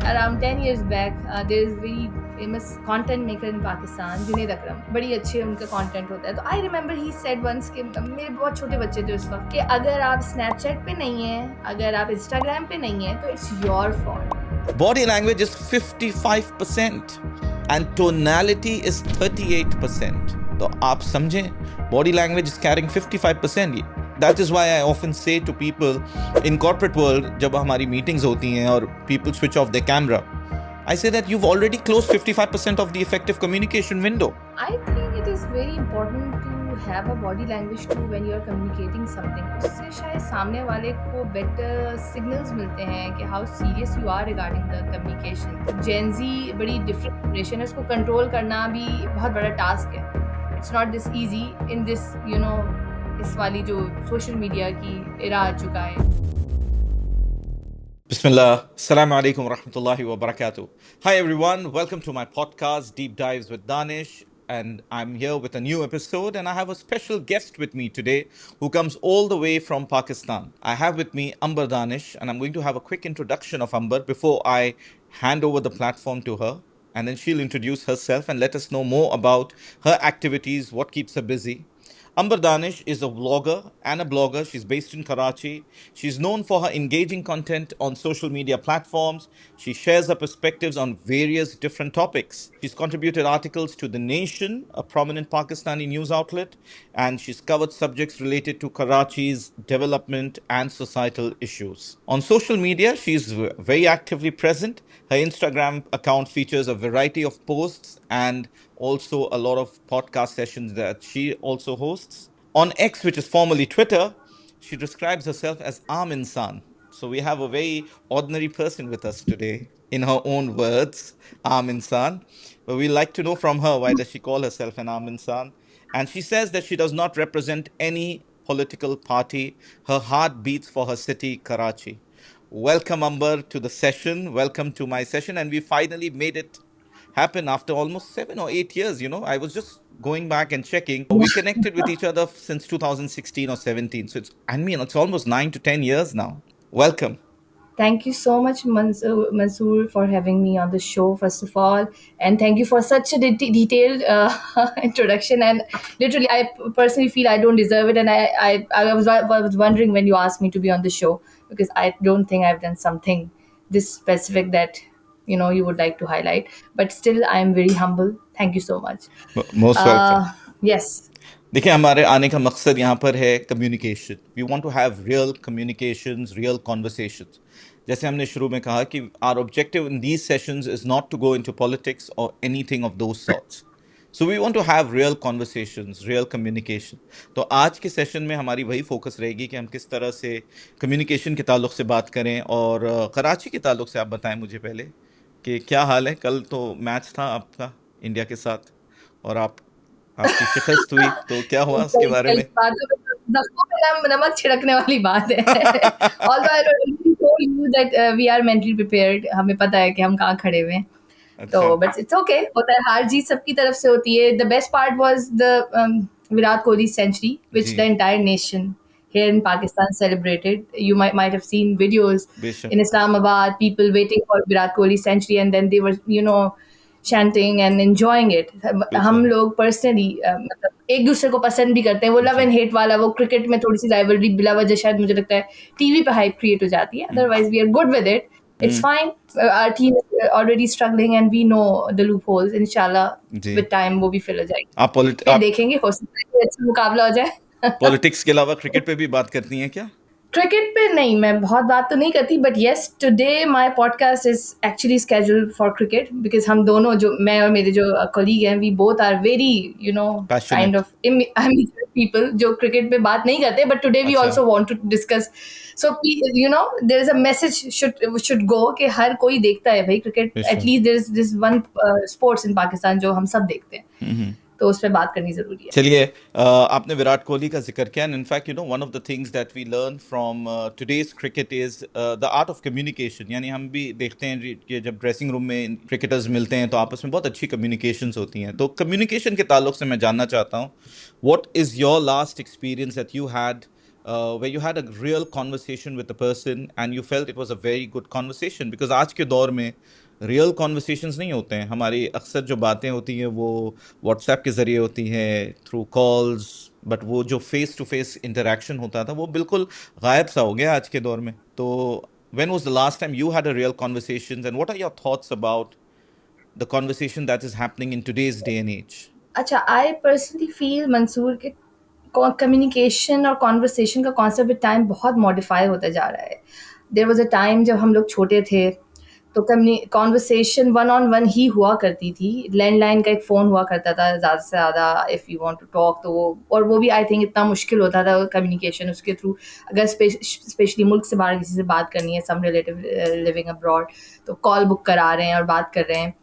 Around 10 years back, there is very famous content maker in Pakistan, Junaid Akram. बड़ी अच्छे उनका content होता है. तो I remember he said once कि मेरे बहुत छोटे बच्चे थे उस वक्त कि अगर आप Snapchat पे नहीं हैं, अगर आप Instagram पे नहीं हैं, तो it's your fault. Body language is 55% and tonality is 38%. तो आप समझें, body language is carrying 55%. That is why I often say to people in corporate world, जब हमारी meetings होती हैं और people switch off their camera, I say that you've already closed 55% of the effective communication window. I think it is very important to have a body language too when you are communicating something. उससे शायद सामने वाले को better signals मिलते हैं कि how serious you are regarding the communication. Gen Z बड़ी different generation है, उसको control करना भी बहुत बड़ा task है. It's not this easy in this, इस वाली जो social media की era आ चुका है. Bismillah. Assalamu alaikum wa rahmatullahi wa barakatuh. Hi everyone, welcome to my podcast Deep Dives with Danish, and I'm here with a new episode, and I have a special guest with me today who comes all the way from Pakistan. I have with me Amber Danish, and I'm going to have a quick introduction of Amber before I hand over the platform to her, and then she'll introduce herself and let us know more about her activities, what keeps her busy. Amber Danish is a vlogger and a blogger. She's based in Karachi. She's known for her engaging content on social media platforms. She shares her perspectives on various different topics. She's contributed articles to The Nation, a prominent Pakistani news outlet, and she's covered subjects related to Karachi's development and societal issues. On social media, she's very actively present. Her Instagram account features a variety of posts and also a lot of podcast sessions that she also hosts. On X, which is formerly Twitter, she describes herself as Aam Insan. So we have a very ordinary person with us today, in her own words, Aam Insan. But we like to know from her, why does she call herself an Aam Insan? And she says that she does not represent any political party. Her heart beats for her city, Karachi. Welcome, Amber, to the session. Welcome to my session. And we finally made it happen after almost 7 or 8 years. I was just going back and checking. We connected with each other since 2016 or 17. So it's almost 9 to 10 years now. Welcome. Thank you so much, Mansoor, for having me on the show, first of all. And thank you for such a detailed introduction. And literally, I personally feel I don't deserve it. And I was wondering when you asked me to be on the show, because I don't think I've done something this specific that, you would like to highlight. But still, I am very humble. Thank you so much. Most welcome. Yes. देखिए, हमारे आने का मकसद यहाँ पर है communication. We want to have real communications, real conversations. जैसे हमने शुरू में कहा कि our objective in these sessions is not to go into politics और anything of those sorts. So we want to have real conversations, real communication. तो आज के सेशन में हमारी वही फोकस रहेगी कि हम किस तरह से कम्युनिकेशन के ताल्लुक से बात करें. और कराची के ताल्लुक से आप बताएं मुझे पहले कि क्या हाल है. कल तो मैच था आपका इंडिया के साथ और आपकी शिकस्त हुई, तो क्या हुआ उसके बारे में? नमक छिड़कने वाली बात है. Although I already told you that we are mentally prepared. हमें पता है कि हम कहाँ खड़े हुए हैं. तो but it's okay. होता है, हार जीत सबकी तरफ से होती है. The best part was the Virat Kohli century, which the entire nation here in Pakistan celebrated. You might have seen videos in Islamabad, people waiting for Virat Kohli century, and then they were, chanting and enjoying it. हम लोग personally मतलब एक दूसरे को पसंद भी करते हैं. वो लव एंड हेट वाला, वो क्रिकेट में थोड़ी सी राइवलरी बिला वजह शायद मुझे लगता है टीवी पे हाइप क्रिएट हो जाती है. Otherwise we are good with it. It's fine. Our team is already struggling and we know the loopholes. Inshallah, with time वो भी fill हो जाएगी. आप देखेंगे, हो सकता है कि अच्छा मुकाबला हो जाए. पॉलिटिक्स के अलावा क्रिकेट पे भी बात करती हैं क्या? क्रिकेट पे नहीं, मैं बहुत बात तो नहीं करती, but yes, today my podcast is actually scheduled for cricket, because हम दोनों, जो मैं और मेरे जो कलीग हैं, we both are very kind of people जो क्रिकेट पे बात नहीं करते, but today we also want to discuss. So there is a message should go कि हर कोई देखता है भाई cricket. At least there is this one sports in Pakistan जो हम सब देखते हैं, तो उस पे बात करनी जरूरी है. चलिए, आपने विराट कोहली का जिक्र किया. And in fact one of the things that we learn from today's cricket is the art of communication. यानी हम भी देखते हैं कि जब ड्रेसिंग रूम में क्रिकेटर्स मिलते हैं तो आपस में बहुत अच्छी कम्युनिकेशंस होती हैं. तो कम्युनिकेशन के ताल्लुक से मैं जानना चाहता हूँ, what is your last experience that you had where you had a real conversation with the person and you felt it was a very good conversation? Because आज के दौर में रियल कॉन्वर्सेशंस नहीं होते हैं, हमारी अक्सर जो बातें होती हैं वो व्हाट्सएप के ज़रिए होती हैं, थ्रू कॉल्स, बट वो जो फेस टू फेस इंटरेक्शन होता था वो बिल्कुल गायब सा हो गया आज के दौर में. तो when was the last time you had a real conversations, and what are your thoughts about the conversation that is happening in today's day and age? अच्छा, आई पर्सनली फील मंसूर के कम्युनिकेशन और कॉन्वर्सेशन का concept with time बहुत modify होता जा रहा है. There was a time जब हम लोग छोटे थे तो कॉन्वर्सेशन वन ऑन वन ही हुआ करती थी. लैंडलाइन का एक फ़ोन हुआ करता था ज़्यादा से ज़्यादा, if you want to talk तो वो, और वो भी आई थिंक इतना मुश्किल होता था कम्युनिकेशन उसके थ्रू. अगर स्पेशली मुल्क से बाहर किसी से बात करनी है, सम रिलेटिव लिविंग अब्रॉड, तो कॉल बुक करा रहे हैं और बात कर रहे हैं.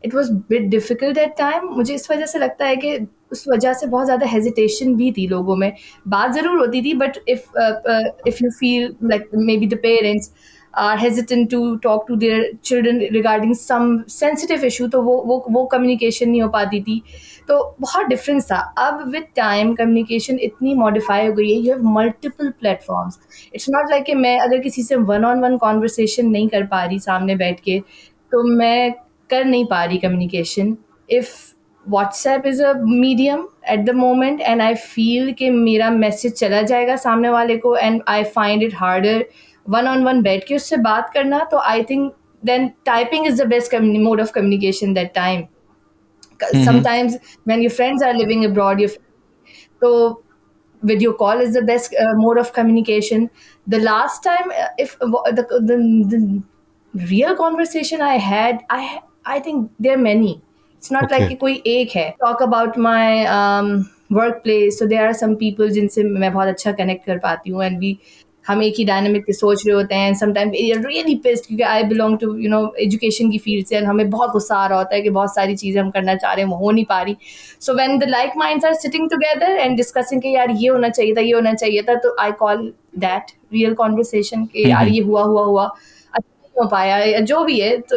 It was bit difficult at time. मुझे इस वजह से लगता है कि उस वजह से बहुत ज़्यादा हेजिटेशन भी थी लोगों में. बात ज़रूर होती थी, but if you feel like may be the parents are hesitant to talk to their children regarding some sensitive issue, तो वो communication नहीं हो पाती थी. तो बहुत difference था. अब with time communication इतनी modify हो गई है. You have multiple platforms. It's not like कि मैं अगर किसी से one on one conversation नहीं कर पा रही सामने बैठ के, तो मैं कर नहीं पा रही communication. If WhatsApp is a medium at the moment and I feel कि मेरा message चला जाएगा सामने वाले को and I find it harder one on one बैठ के उससे बात करना, तो I think then typing is the best mode of communication that time. Sometimes when your friends are living abroad, तो video call is the best mode of communication. The last time, if the real conversation I had, I think there are many. It's not like Okay. कि कोई एक है. Talk about my workplace. So there are some people जिनसे मैं बहुत अच्छा connect कर पाती हूँ, and हम एक ही डायनामिक पे सोच रहे होते हैं. Sometimes we are really pissed क्योंकि आई बिलोंग टू एजुकेशन की फील्ड से, हमें बहुत गुस्सा आ रहा होता है कि बहुत सारी चीज़ें हम करना चाह रहे हैं वो हो नहीं पा रही. So when the like minds are sitting together and discussing कि यार ये होना चाहिए था, ये होना चाहिए था, तो I call that real conversation कि यार ये हुआ अच्छा नहीं हो पाया या जो भी है, तो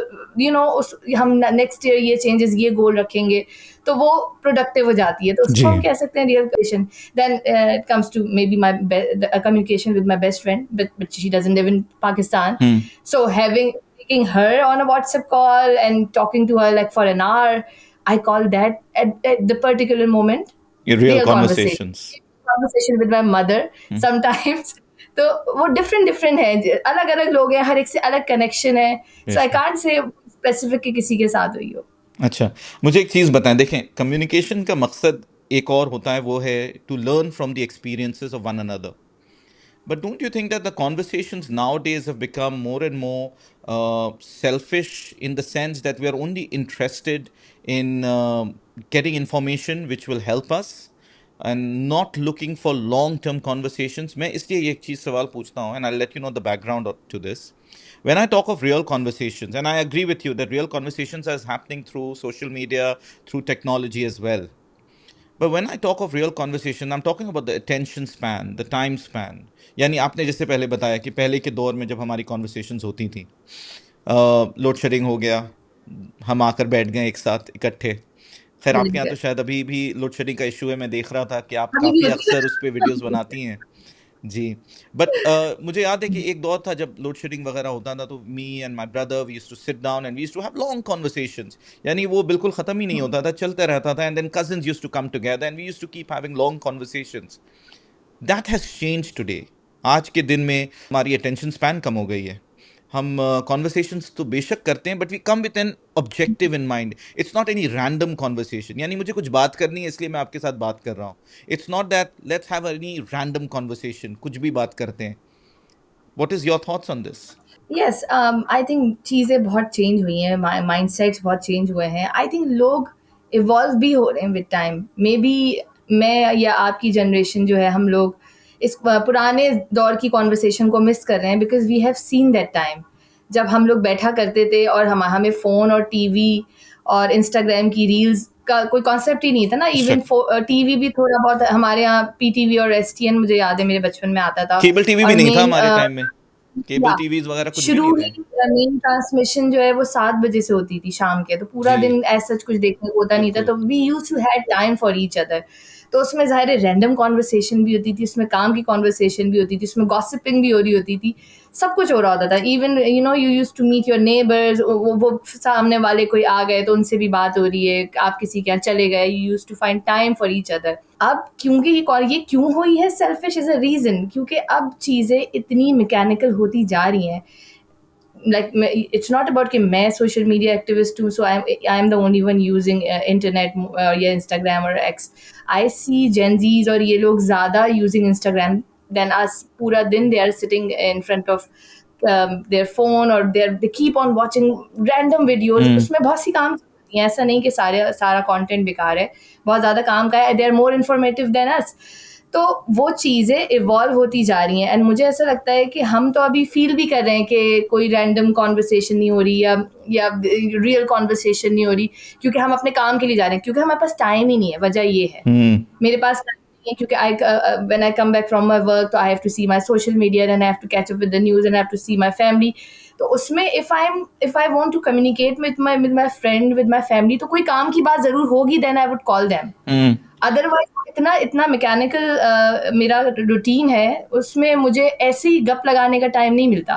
उस हम नेक्स्ट ईयर ये चेंजेस, ये गोल रखेंगे, तो वो प्रोडक्टिव हो जाती है. तो उसको हम जी. कह सकते हैं real communication. Then it comes to maybe my communication with my best friend, but she doesn't live in Pakistan. So taking her on a WhatsApp call and talking to her like for an hour, I call that at the particular moment Your real real conversations. conversation with my mother sometimes. तो वो different है, अलग अलग लोग हैं, हर एक से अलग कनेक्शन है. सो आई कांट से स्पेसिफिक कि किसी के साथ हुई हो. अच्छा, मुझे एक चीज़ बताएं. देखें, कम्युनिकेशन का मकसद एक और होता है, वो है to learn from the experiences of one another. But don't you think that the conversations nowadays have become more and more selfish, in the sense that we are only interested in getting information which will help us and not looking for long-term conversations? मैं इसलिए ये एक चीज़ सवाल पूछता हूँ, and I'll let you know the background to this. When I talk of real conversations, and I agree with you that real conversations are happening through social media, through technology as well. But when I talk of real conversation, I'm talking about the attention span, the time span. यानी आपने जैसे पहले बताया कि पहले के दौर में जब हमारी conversations होती थी, लोड शेडिंग हो गया, हम आकर बैठ गए एक साथ इकट्ठे. खैर आपके यहाँ तो शायद अभी भी लोड शेडिंग का इशू है. मैं देख रहा था कि आप अभी भी काफ़ी होती है. अक्सर उस पर वीडियोस बनाती हैं. जी. बट मुझे याद है कि एक दौर था जब लोड शेडिंग वगैरह होता था, तो me and my brother we used to sit down and we used to have long conversations. यानी वो बिल्कुल ख़त्म ही नहीं होता था, चलता रहता था. And then cousins used to come together and we used to keep having long conversations. That has changed today. आज के दिन में हमारी अटेंशन स्पैन कम हो गई है. हम कॉन्वर्सेशंस तो बेशक करते हैं, but we come with an objective in mind. It's not any random conversation. यानी मुझे कुछ बात करनी है इसलिए मैं आपके साथ बात कर रहा हूँ. It's not that let's have any random conversation, कुछ भी बात करते हैं. What is your thoughts on this? Yes, I think चीज़ें बहुत चेंज हुई हैं, माइंडसेट्स बहुत चेंज हुए हैं. आई थिंक लोग इवॉल्व भी हो रहे हैं विद टाइम. मे बी मैं या आपकी जनरेशन जो है, हम लोग इस पुराने दौर की कॉन्वर्सेशन को मिस कर रहे हैं, because we have seen that time जब हम लोग बैठा करते थे और हमें फ़ोन और टीवी और इंस्टाग्राम की रील्स का कोई कॉन्सेप्ट ही नहीं था ना. इवन टीवी भी थोड़ा बहुत हमारे यहाँ पीटीवी और एसटीएन, मुझे याद है मेरे बचपन में आता था. केबल टीवी भी और नहीं था मेन हमारे टाइम में. केबल या टीवीज वगैरह कुछ भी शुरू नहीं ही थे. मेन ट्रांसमिशन जो है वो 7 बजे से होती थी शाम के, तो पूरा जी, दिन ऐसा कुछ देखने को होता नहीं था. बिल्कुल. तो we used to have time for each other. तो उसमें ज़ाहिर है रैंडम कॉन्वर्सेशन भी होती थी, उसमें काम की कॉन्वर्सेशन भी होती थी, उसमें गॉसिपिंग भी हो रही होती थी, सब कुछ हो रहा होता था। Even you used to meet your neighbours, वो सामने वाले कोई आ गए तो उनसे भी बात हो रही है, आप किसी के यहाँ चले गए, you used to find time for each other. अब क्योंकि ये क्यों हुई है सेल्फिश इज अ रीजन, क्योंकि अब चीज़ें इतनी मैकेनिकल होती जा रही हैं। Like it's not about कि मैं social media activist हूँ, so I'm the only one using internet या Instagram or X. I see Gen Zs और ये लोग ज़्यादा using Instagram than us. पूरा दिन they are sitting in front of their phone or they keep on watching random videos. उसमें बहुत सी काम होती हैं, ऐसा नहीं कि सारा content बेकार है, बहुत ज़्यादा काम का है, they are more informative than us. तो वो चीज़ें इवॉल्व होती जा रही हैं एंड मुझे ऐसा लगता है कि हम तो अभी फील भी कर रहे हैं कि कोई रैंडम कॉन्वर्सेशन नहीं हो रही या रियल कॉन्वर्सेशन नहीं हो रही, क्योंकि हम अपने काम के लिए जा रहे हैं, क्योंकि हमारे पास टाइम ही नहीं है। वजह ये है मेरे पास टाइम नहीं है, क्योंकि when I come back from my work तो I have to see my social media and I have to catch up with the news and I have to see my family. तो उसमें if I want to communicate with my friend, with my family, तो कोई काम की बात जरूर होगी, then I would call them. Otherwise इतना मैकेनिकल मेरा रूटीन है, उसमें मुझे ऐसे ही गप लगाने का टाइम नहीं मिलता।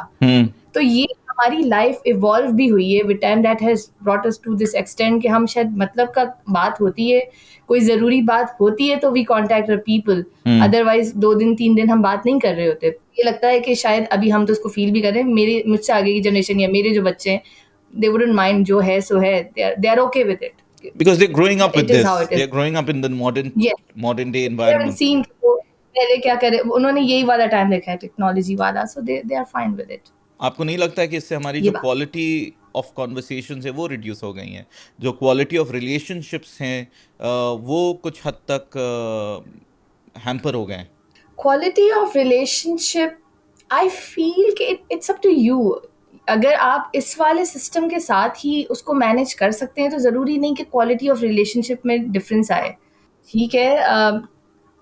तो ये हमारी लाइफ इवॉल्व भी हुई है with time, that has brought us to this extent कि हम शायद मतलब का बात होती है, कोई ज़रूरी बात होती है तो we contact our people, otherwise 2 दिन 3 दिन हम बात नहीं कर रहे होते। ये लगता है कि शायद अभी हम तो उसको फील भी कर रहे हैं, मुझसे आगे की जनरेशन या मेरे जो बच्चे हैं, दे वुडंट माइंड, जो है सो है, they are okay with it because they're growing up with it is this. how it is. They're growing up in the modern day They haven't environment. seen कि वो पहले क्या करे, उन्होंने यही वाला टाइम देखा है टेक्नोलॉजी वाला, so they are fine with it. आपको नहीं लगता है कि इससे हमारी ये जो बात क्वालिटी ऑफ कॉन्वर्सेशन है वो रिड्यूस हो गई हैं, जो क्वालिटी ऑफ रिलेशनशिप्स हैं वो कुछ हद तक हैम्पर हो गए हैं? Quality of relationship, I feel कि इट्स अप टू यू। अगर आप इस वाले सिस्टम के साथ ही उसको मैनेज कर सकते हैं तो ज़रूरी नहीं कि क्वालिटी ऑफ रिलेशनशिप में डिफरेंस आए। ठीक है,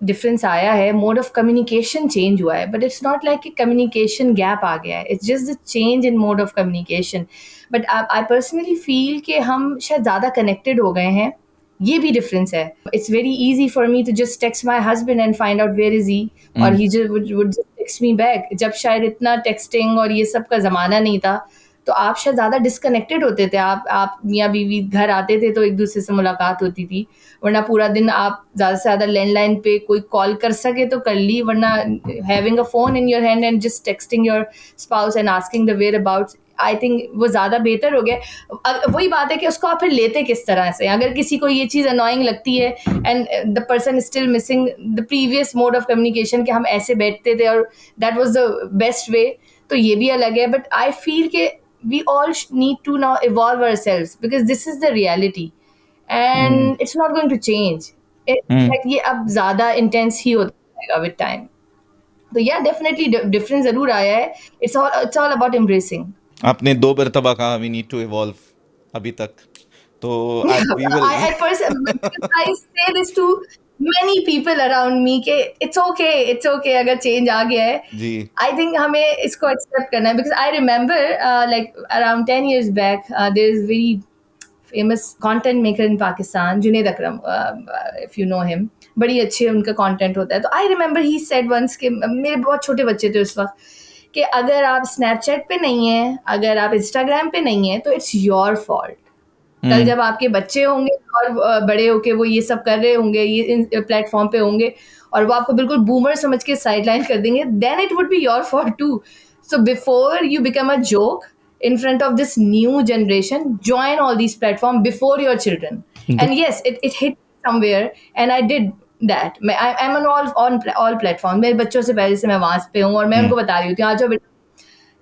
डिफरेंस आया है, मोड ऑफ कम्युनिकेशन चेंज हुआ है, बट इट्स नॉट लाइक कि कम्युनिकेशन गैप आ गया है, it's just the change in mode of communication. But I personally feel कि हम शायद ज़्यादा कनेक्टेड हो गए हैं, ये भी डिफरेंस है। It's very easy for me to just text my husband and find out where is he, और he would just text me back. जब शायद इतना टेक्सटिंग और ये सब का ज़माना नहीं था, तो आप शायद ज़्यादा डिस्कनेक्टेड होते थे। आप मियाँ बीवी घर आते थे तो एक दूसरे से मुलाकात होती थी, वरना पूरा दिन आप ज़्यादा से ज़्यादा लैंडलाइन पे कोई कॉल कर सके तो कर ली, वरना having a phone in your hand and just texting your spouse and asking the whereabouts, I think वो ज़्यादा बेहतर हो गया। वही बात है कि उसको आप फिर लेते किस तरह से। अगर किसी को ये चीज़ अनोइंग लगती है and the person is still missing the previous mode of communication कि हम ऐसे बैठते थे और that was the best way, तो ये भी अलग है। बट आई फील कि we all need to now evolve ourselves because this is the reality and it's not going to change. Like ये अब ज़्यादा intense ही होता रहेगा with time. तो yeah, definitely difference ज़रूर आया है. It's all about embracing. आपने 2 मरतबा कहा we need to evolve अभी तक, तो we will I say this to many people around me कि it's okay अगर change आ गया है, जी I think हमें इसको accept करना है, because I remember like around 10 years back there is very famous content maker in Pakistan, Junaid Akram, if you know him, बड़ी अच्छी उनका content होता है। तो I remember he said once कि मेरे बहुत छोटे बच्चे थे उस वक्त, कि अगर आप Snapchat पे नहीं हैं, अगर आप Instagram पे नहीं हैं, तो it's your fault. कल जब आपके बच्चे होंगे और बड़े होके वो ये सब कर रहे होंगे, ये इन प्लेटफॉर्म पे होंगे और वो आपको बिल्कुल बूमर समझ के साइडलाइन कर देंगे, then it would be your fault too. So before you become a joke in front of this new generation, join all these platforms before your children. And yes, it hit somewhere and I did that. I'm on all platforms. मेरे बच्चों से पहले से मैं वहाँ पे हूँ और मैं उनको बता रही होती हूँ, आ जाओ बेटा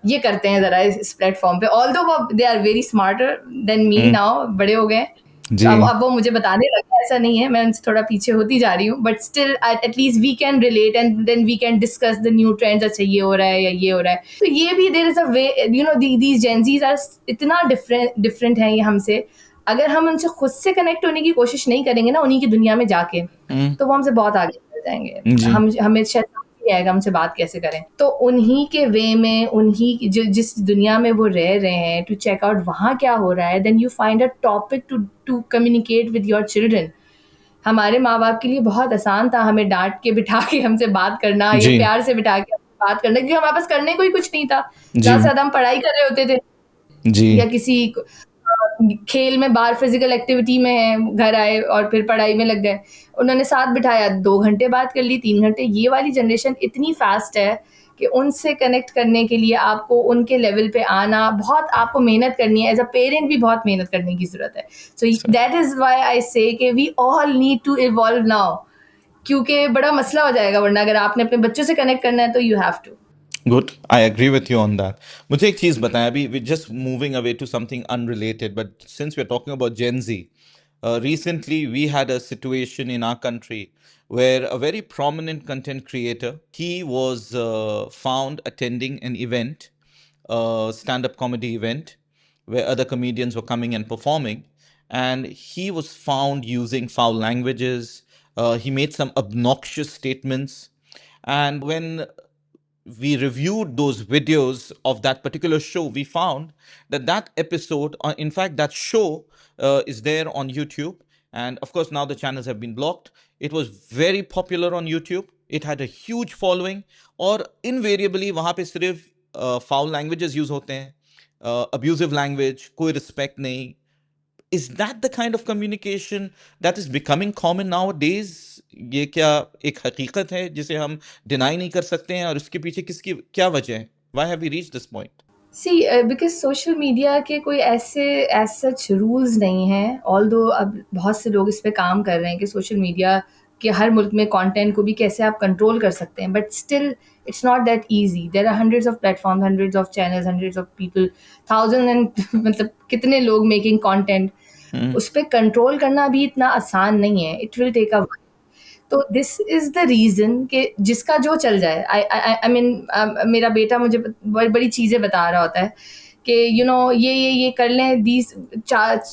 ये करते हैं जरा इस प्लेटफॉर्म पे। Although they are very smarter than me now, बड़े हो गए, अब वो मुझे बताने लगे, ऐसा नहीं है, मैं उनसे थोड़ा पीछे होती जा रही हूँ, but still at least we can relate and then we can discuss the new trends. अच्छा ये हो रहा है या ये हो रहा है, तो ये भी there is a way, you know, these Gen Zs are इतना डिफरेंट हैं ये हमसे। अगर हम उनसे खुद से कनेक्ट होने की कोशिश नहीं करेंगे ना उन्हीं की दुनिया में जाके, तो वो हमसे बहुत आगे बढ़ जाएंगे। हमें शायद नहीं आएगा हमसे बात कैसे करें। तो उन्हीं के वे में, उन्हीं जिस दुनिया में वो रह रहे हैं, टू चेक आउट वहाँ क्या हो रहा है, then you find a topic to communicate with your children. हमारे माँ-बाप के लिए बहुत आसान था हमें डाँट के बिठा के हमसे बात करना या जी प्यार से बिठा के बात करना, क्योंकि हमारे पास करने को ही कुछ नहीं था। जी ज़्यादा से ज़्यादा हम पढ़ाई कर रहे होते थे जी या किसी खेल में बाहर फिज़िकल एक्टिविटी में हैं, घर आए और फिर पढ़ाई में लग गए। उन्होंने साथ बिठाया, 2 घंटे बात कर ली, 3 घंटे। ये वाली जनरेशन इतनी फ़ास्ट है कि उनसे कनेक्ट करने के लिए आपको उनके लेवल पे आना, बहुत आपको मेहनत करनी है। एज़ अ पेरेंट भी बहुत मेहनत करने की ज़रूरत है। So sir that is why I say कि we all need to evolve now, क्योंकि बड़ा मसला हो जाएगा वरना अगर आपने अपने बच्चों से कनेक्ट करना है तो you have to. Good I agree with you on that मुझे एक चीज बताएं अभी we just moving away to something unrelated but since we are talking about Gen Z recently we had a situation in our country where a very prominent content creator he was found attending an event a stand-up comedy event where other comedians were coming and performing and he was found using foul languages he made some obnoxious statements and when we reviewed those videos of that particular show, we found that that episode, in fact, that show is there on YouTube. And of course, now the channels have been blocked. It was very popular on YouTube. It had a huge following. और invariably वहाँ पे सिर्फ foul languages use होते हैं, abusive language, कोई respect नहीं, is that the kind of communication that is becoming common nowadays? ये क्या एक हकीकत है जिसे हम डिनाई नहीं कर सकते हैं और उसके पीछे किसकी क्या वजह है? Why have we reached this point? See because social media के कोई ऐसे एज़ सच रूल्स नहीं हैं, ऑल्दो अब बहुत से लोग इस पे काम कर रहे हैं कि सोशल मीडिया के हर मुल्क में कंटेंट को भी कैसे आप कंट्रोल कर सकते हैं, but still it's not that easy. There are hundreds of platforms, hundreds of channels, hundreds of people, thousand and मतलब कितने लोग मेकिंग कंटेंट, Hmm. उस पे कंट्रोल करना भी इतना आसान नहीं है। इट विल टेक अ तो दिस इज़ द रीज़न कि जिसका जो चल जाए। आई मीन मेरा बेटा मुझे बड़ी बड़ी चीज़ें बता रहा होता है कि यू नो ये कर लें, दीज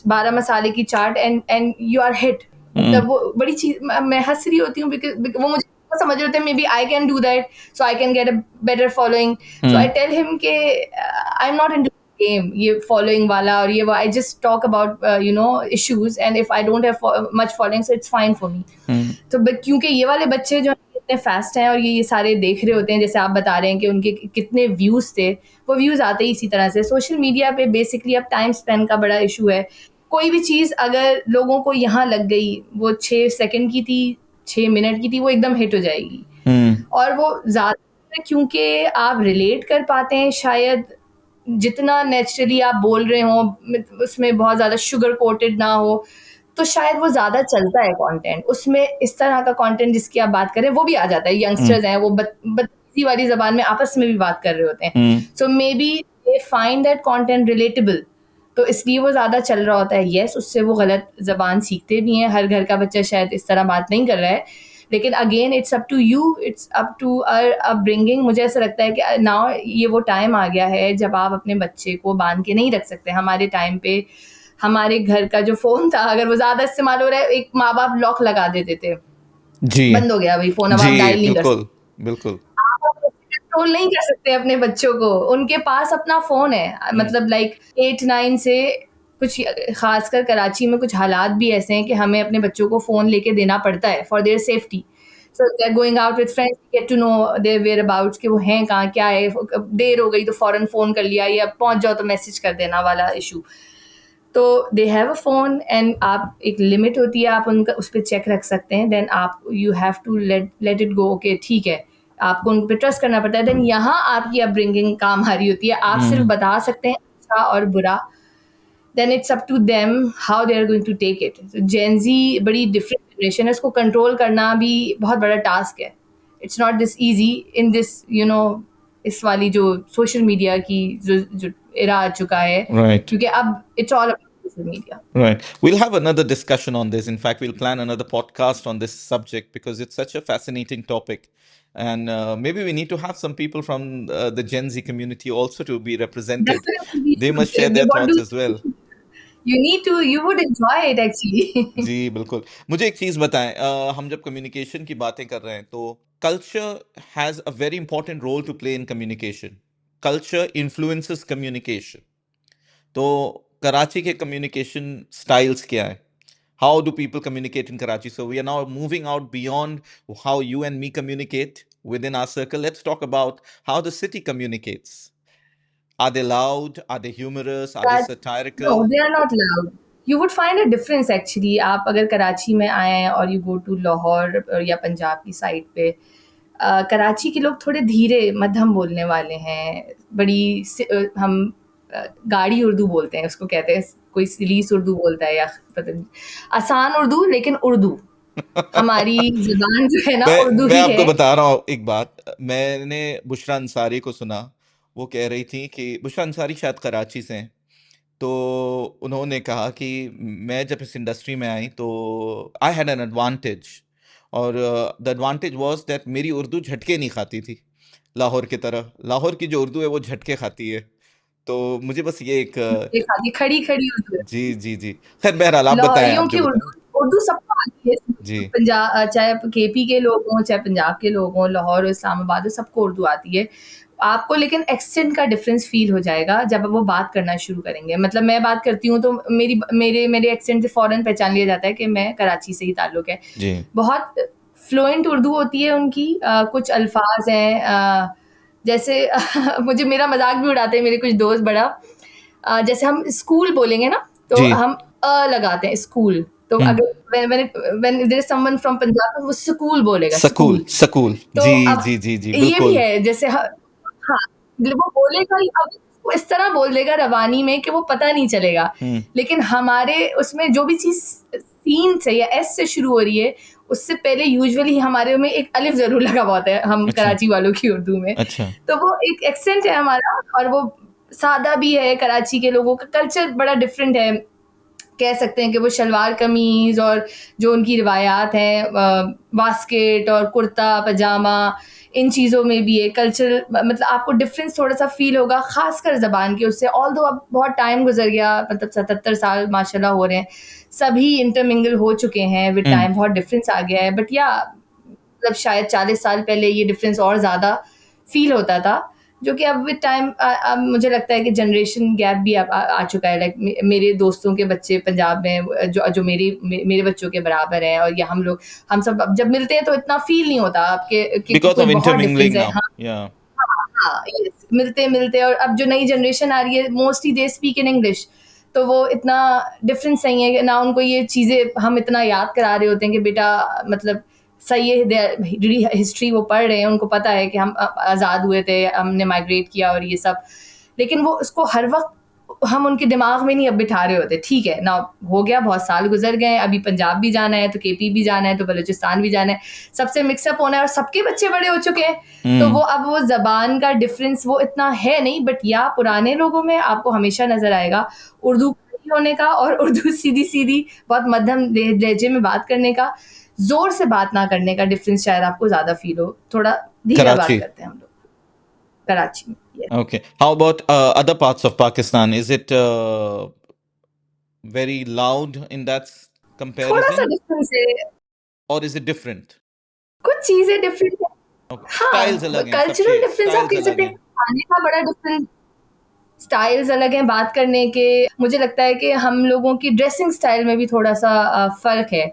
12 मसाले की चाट and you are hit. Hmm. मतलब वो बड़ी चीज़, मैं हंस रही होती हूँ बिकॉज वो मुझे वो समझ रहे होते हैं maybe I can do that, so I can get a better following. So I Hmm. Tell him के I am not in game ये फॉलोइंग वाला और ये वो, I just talk about you know issues and if I don't have much following so it's fine for me. Hmm. तो क्योंकि ये वाले बच्चे जो इतने फास्ट हैं और ये सारे देख रहे होते हैं, जैसे आप बता रहे हैं कि उनके कितने व्यूज थे, वो व्यूज आते ही इसी तरह से। सोशल मीडिया पे बेसिकली अब टाइम स्पेंड का बड़ा इशू है। कोई भी चीज़ अगर लोगों को यहाँ लग गई, वो 6 सेकंड की थी, 6 मिनट की थी, वो एकदम हिट हो जाएगी। Hmm. और वो ज़्यादा क्योंकि आप रिलेट कर पाते हैं शायद, जितना नेचुरली आप बोल रहे हो, उसमें बहुत ज़्यादा शुगर कोटेड ना हो, तो शायद वो ज़्यादा चलता है कंटेंट। उसमें इस तरह का कंटेंट जिसकी आप बात करें वो भी आ जाता है। Hmm. यंगस्टर्स हैं, वो बदतमीज़ी वाली ज़बान में आपस में भी बात कर रहे होते हैं। Hmm. So may be they find that content relatable, तो इसलिए वो ज़्यादा चल रहा होता है। येस, उससे वो गलत ज़बान सीखते भी हैं, हर घर का बच्चा शायद इस तरह बात नहीं कर रहा है, लेकिन again it's up to you, it's up to our upbringing. मुझे ऐसा लगता है कि नाउ ये वो टाइम आ गया है जब आप अपने बच्चे को बांध के नहीं रख सकते। हमारे टाइम पे हमारे घर का जो फ़ोन था, अगर वो ज़्यादा इस्तेमाल हो रहा है, एक माँ-बाप लॉक लगा देते थे, जी बंद हो गया भई फ़ोन, अब जी आप डायल नहीं कर सकते। बिल्कुल बिल्कुल आप कंट्रोल नहीं कर सकते अपने बच्चों को, उनके पास अपना फ़ोन है। Hmm. मतलब लाइक 8-9 से कुछ, ख़ासकर कराची में कुछ हालात भी ऐसे हैं कि हमें अपने बच्चों को फ़ोन लेके देना पड़ता है for their safety. So they are going out with friends, get to know their whereabouts, कि वो हैं कहाँ, क्या है, देर हो गई तो फ़ौरन फ़ोन कर लिया या पहुँच जाओ तो मैसेज कर देना वाला इश्यू। तो they have a phone and आप एक लिमिट होती है, आप उनका उस पे चेक रख सकते हैं। देन आप you have to let it go, okay ठीक है, आपको उन पे ट्रस्ट करना पड़ता है। देन यहाँ आपकी अपब्रिंगिंग काम आ रही होती है। आप सिर्फ Hmm. बता सकते हैं अच्छा और बुरा, then it's up to them how they are going to take it. Gen Z बड़ी डिफरेंट जनरेशन है, उसको कंट्रोल करना भी बहुत बड़ा टास्क है। It's not this easy in this you know इस वाली जो सोशल मीडिया की जो एरा आ चुका है, Right. क्योंकि अब it's all about social media. Right. We'll have another discussion on this. In fact, we'll plan another podcast on this subject because it's such a fascinating topic. And maybe we need to have some people from the Gen Z community also to be represented. Definitely we They should. must share their What thoughts do as well. you need to, you would enjoy it actually. जी बिल्कुल मुझे एक चीज़ बताएं हम जब communication की बातें कर रहे हैं तो culture has a very important role to play in communication culture influences communication तो कराची के कम्युनिकेशन स्टाइल्स क्या है how do people communicate in Karachi? So we are now moving out beyond how you and me communicate within our circle. Let's talk about how the city communicates. Are they loud? Are they humorous? Are they That satirical? no, they are not loud. You would find a difference actually. आप अगर कराची में आए हैं और you go to Lahore या पंजाब की side पे, कराची के लोग थोड़े धीरे मध्यम बोलने वाले हैं, हम गाड़ी उर्दू बोलते हैं, उसको कहते हैं, कोई सलीस उर्दू बोलता है या पता नहीं, आसान उर्दू, लेकिन उर्दू हमारी जुबान जो है ना उर्दू मैं ही आपको है। बता रहा हूँ एक बात। मैंने बुशरा अंसारी को सुना, वो कह रही थी कि बुशरा अंसारी शायद कराची से हैं, तो उन्होंने कहा कि मैं जब इस इंडस्ट्री में आई तो आई हैड एन एडवांटेज, और द एडवांटेज वाज दैट मेरी उर्दू झटके नहीं खाती थी लाहौर की तरह। लाहौर की जो उर्दू है वो झटके खाती है। तो मुझे बस ये एक ये खाती खड़ी खड़ी उर्दू है। जी जी जी, खैर बहरहाल आप बताएं, लाहौरियों आप की जो बताएं। उर्दू उर्दू सबको आती है, जी पंजाब चाहे केपी के लोग हों, चाहे पंजाब के लोग हों, लाहौर और इस्लामाबाद हो, सबको उर्दू आती है। आपको लेकिन एक्सेंट का डिफरेंस फील हो जाएगा जब वो बात करना शुरू करेंगे। मतलब मैं बात करती हूँ तो मेरे एक्सेंट से फ़ौरन पहचान लिया जाता है कि मैं कराची से ही ताल्लुक़ है। जी बहुत फ्लुएंट उर्दू होती है उनकी। कुछ अल्फाज हैं, जैसे मुझे मेरा मजाक भी उड़ाते हैं मेरे कुछ दोस्त बड़ा। जैसे हम स्कूल बोलेंगे ना, तो जी हम लगाते हैं स्कूल। तो हम्म, अगर when there is someone from Punjab, तो वो स्कूल बोलेगा, सकूल स्कूल। सकूल, तो जी अब जी जी जी, ये भी बिल्कुल। है, जैसे हाँ, वो बोलेगा ही, अब वो इस तरह बोल देगा रवानी में कि वो पता नहीं चलेगा। हम्म, लेकिन हमारे उसमें जो भी चीज़ सीन से या एस से शुरू हो रही है, उससे पहले यूजुअली हमारे में एक अलिफ ज़रूर लगा हुआ होता है, हम अच्छा कराची वालों की उर्दू में। अच्छा, तो वो एक एक्सेंट है हमारा, और वो सादा भी है। कराची के लोगों का कल्चर बड़ा डिफरेंट है। कह सकते हैं कि वो शलवार कमीज़ और जो उनकी रिवायात हैं, बास्केट और कुर्ता पजामा, इन चीज़ों में भी है कल्चरल, मतलब आपको डिफरेंस थोड़ा-सा फ़ील होगा, ख़ासकर ज़बान के उससे। ऑल्दो अब बहुत टाइम गुज़र गया, मतलब 77 साल माशाल्लाह हो रहे हैं, सभी इंटरमिंगल हो चुके हैं विद हम्म, टाइम, बहुत डिफरेंस आ गया है। बट या मतलब शायद 40 साल पहले ये डिफरेंस और ज़्यादा फ़ील होता था, जो कि अब विद टाइम अब मुझे लगता है कि जनरेशन गैप भी अब आ चुका है। लाइक मेरे दोस्तों के बच्चे पंजाब में जो जो मेरे बच्चों के बराबर हैं, और या हम सब अब जब मिलते हैं तो इतना फ़ील नहीं होता आपके कि बिकॉज कोई ऑफ बहुत डिफरेंस इंटरमिंगलिंग है। नाउ, हाँ, या हाँ, यस, मिलते-मिलते, और अब जो नई जनरेशन आ रही है, mostly they speak in English, तो वो इतना डिफरेंस नहीं है कि ना उनको ये चीज़ें हम इतना याद करा रहे होते हैं कि बेटा, मतलब सही है, हिस्ट्री वो पढ़ रहे हैं, उनको पता है कि हम आज़ाद हुए थे, हमने माइग्रेट किया और ये सब। लेकिन वो उसको हर वक़्त हम उनके दिमाग में नहीं अब बिठा रहे होते। ठीक है ना, हो गया, बहुत साल गुज़र गए, अभी पंजाब भी जाना है, तो केपी भी जाना है, तो बलूचिस्तान भी जाना है, सबसे मिक्सअप होना है, और सबके बच्चे बड़े हो चुके हैं। तो हम्म, वो ज़बान का डिफरेंस वो इतना है नहीं, बट या पुराने लोगों में आपको हमेशा नज़र आएगा उर्दू होने का, और उर्दू सीधी-सीधी बहुत मध्यम लहजे में बात करने का, ज़ोर से बात ना करने का डिफरेंस शायद आपको ज़्यादा फ़ील हो। थोड़ा धीरा बात कराची, करते हैं हम लोग कराची में। Yes. okay, how about other parts of Pakistan? Is it very loud in that थोड़ा-सा comparison, डिफरेंस है, or is it different? कुछ चीज़ें डिफरेंट हैं। Okay, स्टाइल्स हाँ, अलग हैं, कल्चरल सबके डिफरेंस आप स्टाइल्स कह अलग सकते हैं, हैं। खाने का बड़ा डिफरेंस, स्टाइल्स अलग हैं बात करने के। मुझे लगता है कि हम लोगों की ड्रेसिंग स्टाइल में भी थोड़ा-सा फ़र्क है।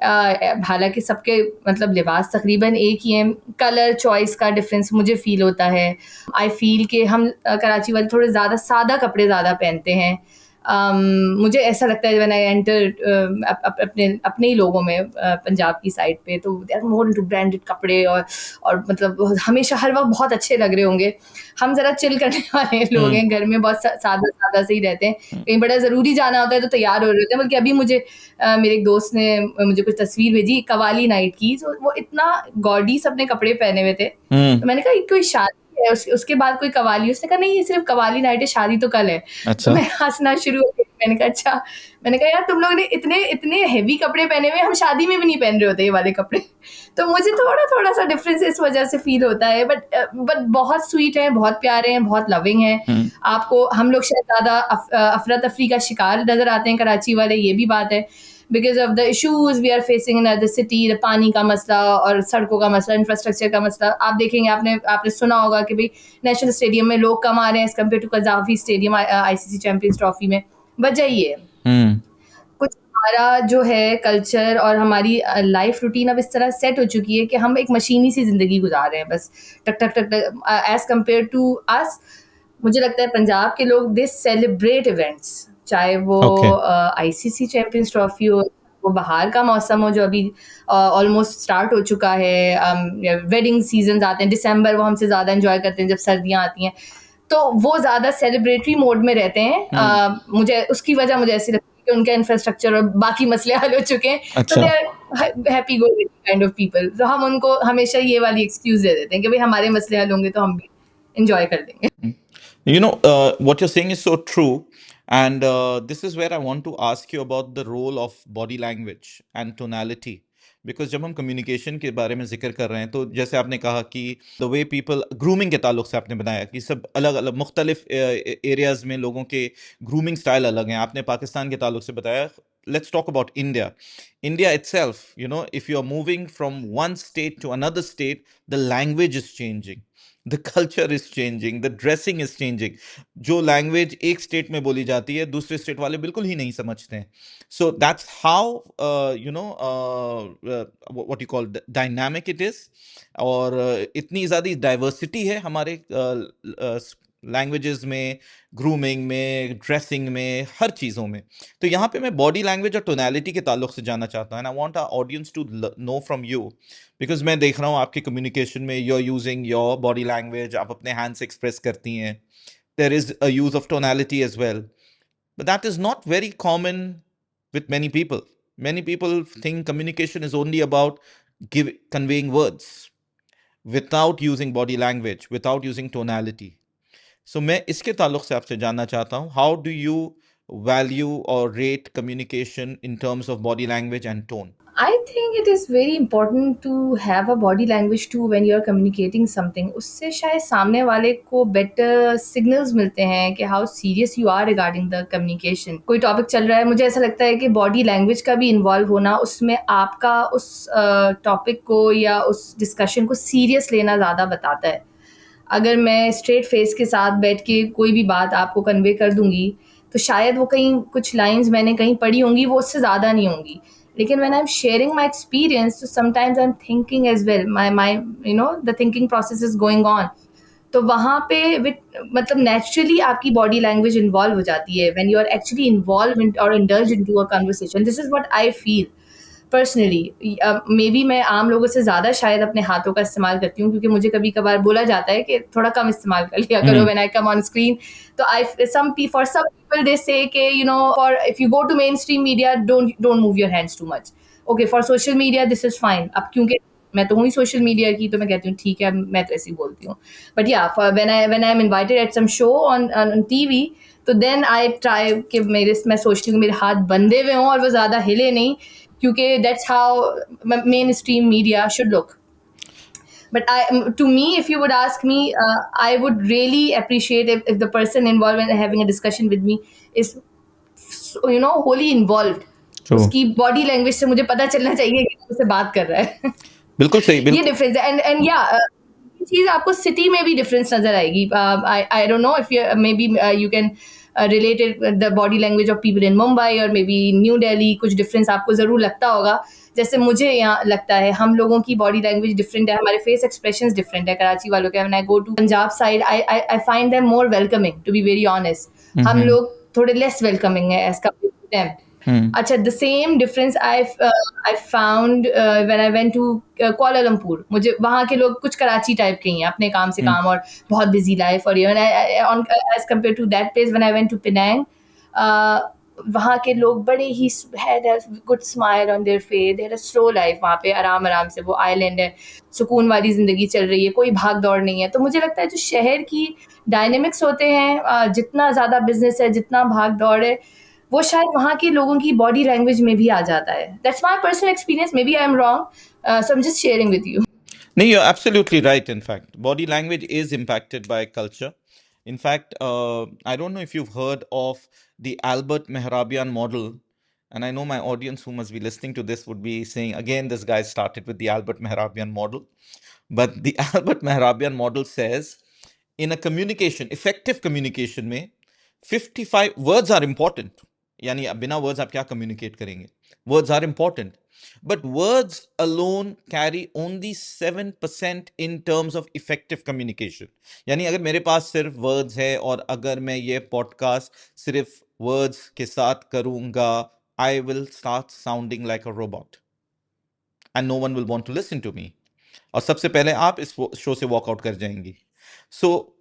हालाँकि सबके मतलब लिबास तकरीबन एक ही हैं, कलर चॉइस का डिफरेंस मुझे फ़ील होता है। आई फ़ील कि हम कराची वाले थोड़े ज़्यादा सादा कपड़े ज़्यादा पहनते हैं। मुझे ऐसा लगता है व्हेन आई एंटर अपने ही लोगों में, पंजाब की साइड पे, तो they are more into branded कपड़े, और मतलब हमेशा हर वक़्त बहुत अच्छे लग रहे होंगे। हम ज़रा चिल करने वाले लोग हम्म हैं, घर में बहुत सादा-सादा से ही रहते हैं। हम्म कहीं बड़ा ज़रूरी जाना होता है तो तैयार हो रहे होते हैं। बल्कि अभी मेरे एक दोस्त ने मुझे कुछ तस्वीर भेजी कव्वाली नाइट की, तो वो इतना गॉडी अपने कपड़े पहने हुए थे। हम्म, तो मैंने कहा, ये कोई शादी है? उसके बाद कोई कव्वाली? उसने कहा, नहीं, ये सिर्फ़ कव्वाली नाइट है, शादी तो कल है। तो अच्छा, मैं हँसना शुरू हो गई। मैंने कहा, अच्छा। मैंने कहा, यार तुम लोग ने इतने इतने हेवी कपड़े पहने हुए हैं, हम शादी में भी नहीं पहन रहे होते ये वाले कपड़े। तो मुझे थोड़ा-थोड़ा-सा डिफ़रेंस इस वज़ह से फ़ील होता है, बट बहुत स्वीट हैं, बहुत प्यारे हैं, बहुत लविंग हैं। हम्म आपको हम लोग शायद ज़्यादा अफ़रा-तफ़री का शिकार नज़र आते हैं कराची वाले, ये भी बात है। Because of the issues we are facing in the city, the पानी का मसला और सड़कों का मसला, इंफ्रास्ट्रक्चर का मसला। आप देखेंगे, आपने सुना होगा कि भई नेशनल स्टेडियम में लोग कम आ रहे हैं as compare to Gaddafi stadium ICC champions trophy में। वजह ये है। हम्म कुछ हमारा जो है कल्चर और हमारी लाइफ रूटीन अब इस तरह सेट हो चुकी है कि हम एक मशीनी सी ज़िंदगी गुज़ार रहे हैं बस। टक, टक, टक, टक एज़ कम्पेयर टू अस, मुझे लगता है पंजाब के लोग दे सेलिब्रेट इवेंट्स, चाहे वो Okay. आईसीसी चैंपियंस ट्रॉफी हो, वो बाहर का मौसम हो जो अभी ऑलमोस्ट स्टार्ट हो चुका है, वेडिंग सीजन आते हैं, दिसंबर वो हमसे ज़्यादा एंजॉय करते हैं जब सर्दियाँ आती हैं, तो वो ज़्यादा सेलिब्रेटरी मोड में रहते हैं। हम्म. मुझे उसकी वजह मुझे ऐसी लगती है कि उनका इंफ्रास्ट्रक्चर और बाकी मसले हल हो चुके हैं, तो अच्छा. They are happy go kind of people. तो हम उनको हमेशा ये वाली एक्सक्यूज दे देते हैं कि भाई हमारे मसले हल होंगे तो हम भी एंजॉय कर देंगे। You know, what you're saying is so true. And this is where I want to ask you about the role of body language and tonality. Because जब हम कम्युनिकेशन के बारे में जिक्र कर रहे हैं तो जैसे आपने कहा कि द वे पीपल ग्रूमिंग के ताल्लुक से आपने बनाया कि सब अलग अलग मुख्तलिफ एरियाज में लोगों के ग्रूमिंग स्टाइल अलग हैं. आपने पाकिस्तान के ताल्लुक से बताया. Let's talk about India. India itself, you know, if you're moving from one state to another state, the language is changing. The culture is changing, the dressing is changing. जो language एक state में बोली जाती है दूसरे state वाले बिल्कुल ही नहीं समझते हैं. So that's how you know what you call dynamic it is. और इतनी ज़्यादा डाइवर्सिटी है हमारे लैंग्वेजेस में, ग्रूमिंग में, ड्रेसिंग में, हर चीज़ों में. तो यहाँ पे मैं बॉडी लैंग्वेज और टोनैलिटी के ताल्लुक से जानना चाहता हूँ. And I want our audience to know from you, because मैं देख रहा हूँ आपकी कम्युनिकेशन में you are using your body language, आप अपने हैंड से एक्सप्रेस करती हैं. There is a use of tonality as well, but that is not very common with many people. Many people think communication is only about conveying words without using body language, without using tonality. So मैं इसके ताल्लुक से आपसे जानना चाहता हूँ, how do you value or rate communication in terms of body language and tone? I think it is very important to have a body language too when you are communicating something. उससे शायद सामने वाले को better signals मिलते हैं कि how serious you are regarding the communication. कोई topic चल रहा है, मुझे ऐसा लगता है कि बॉडी लैंग्वेज का भी इन्वॉल्व होना उसमें आपका उस टॉपिक को या उस डिस्कशन को सीरियस लेना ज़्यादा बताता है. अगर मैं स्ट्रेट फेस के साथ बैठ के कोई भी बात आपको कन्वे कर दूंगी तो शायद वो कहीं कुछ लाइंस मैंने कहीं पढ़ी होंगी वो उससे ज़्यादा नहीं होंगी. लेकिन when I am sharing my experience तो sometimes I am thinking as well, my you know the thinking process is going on. तो वहाँ पे मतलब नेचुरली आपकी बॉडी लैंग्वेज इन्वॉल्व हो जाती है when you are actually involve और indulge into a conversation. This is what I feel personally. Maybe मैं आम लोगों से ज़्यादा शायद अपने हाथों का इस्तेमाल करती हूँ क्योंकि मुझे कभी कभार बोला जाता है कि थोड़ा कम इस्तेमाल कर लिया करो when I come on screen. तो I for some people they say कि you know for if you go to mainstream media don't move your hands too much. Okay for social media this is fine. अब क्योंकि मैं तो हूँ ही social media की तो मैं कहती हूँ ठीक है मैं तो ऐसे ही बोलती हूँ. But yeah when I am invited at some show on TV तो देन आई ट्राई कि मैं सोचती हूँ कि मेरे हाथ बंधे हुए हों और वो ज़्यादा हिले नहीं क्योंकि that's how mainstream media should look. But to me, if you would ask me, I would really appreciate if the person involved in having a discussion with me is, you know, wholly involved. True. उसकी body language से मुझे पता चलना चाहिए कि उससे बात कर रहा है. बिल्कुल सही. ये बिल्कुल डिफरेंस है. एंड या ये चीज आपको सिटी में भी डिफरेंस नजर आएगी. I don't know if you may be you can related the body language of people in Mumbai और मे बी न्यू दिल्ली. कुछ डिफरेंस आपको जरूर लगता होगा. जैसे मुझे यहाँ लगता है हम लोगों की बॉडी लैंग्वेज डिफरेंट है, हमारे फेस एक्सप्रेशंस डिफरेंट है कराची वालों के. When I go to Punjab side I find them more welcoming to be very honest. हम लोग थोड़े लेस वेलकमिंग है एज कम्पेयर टू देम. अच्छा, the same difference I found when I went to Kuala Lumpur. मुझे वहाँ के लोग कुछ कराची टाइप के ही हैं, अपने काम से काम और बहुत बिजी लाइफ. और as compare to that place when I went to Penang, वहाँ के लोग बड़े ही had a good smile on their face. they had a slow life. वहाँ पे आराम आराम से वो आइलैंड है, सुकून वाली जिंदगी चल रही है, कोई भाग दौड़ नहीं है. तो मुझे लगता है जो शहर की डायनेमिक्स होते हैं, जितना ज़्यादा बिजनेस है, जितना भाग दौड़ है, वो शायद वहाँ के लोगों की बॉडी लैंग्वेज में भी आ जाता है. That's my personal experience. Maybe I am wrong, so I am just sharing with you. No, you're absolutely right. In fact, body language is impacted by culture. In fact, I don't know if you've heard of the Albert Mehrabian model. And I know my audience who must be listening to this would be saying, again, this guy started with the Albert Mehrabian model. But the Albert Mehrabian model says, in a communication, effective communication, mein, 55 words are important. यानी अब बिना words आप क्या communicate करेंगे? Words are important, but words alone carry only 7% in terms of effective communication. यानी अगर मेरे पास सिर्फ वर्ड्स है और अगर मैं ये पॉडकास्ट सिर्फ वर्ड्स के साथ करूंगा, I will start sounding like a robot and no one will want to listen to me, और सबसे पहले आप इस शो से वॉकआउट कर जाएंगी। सो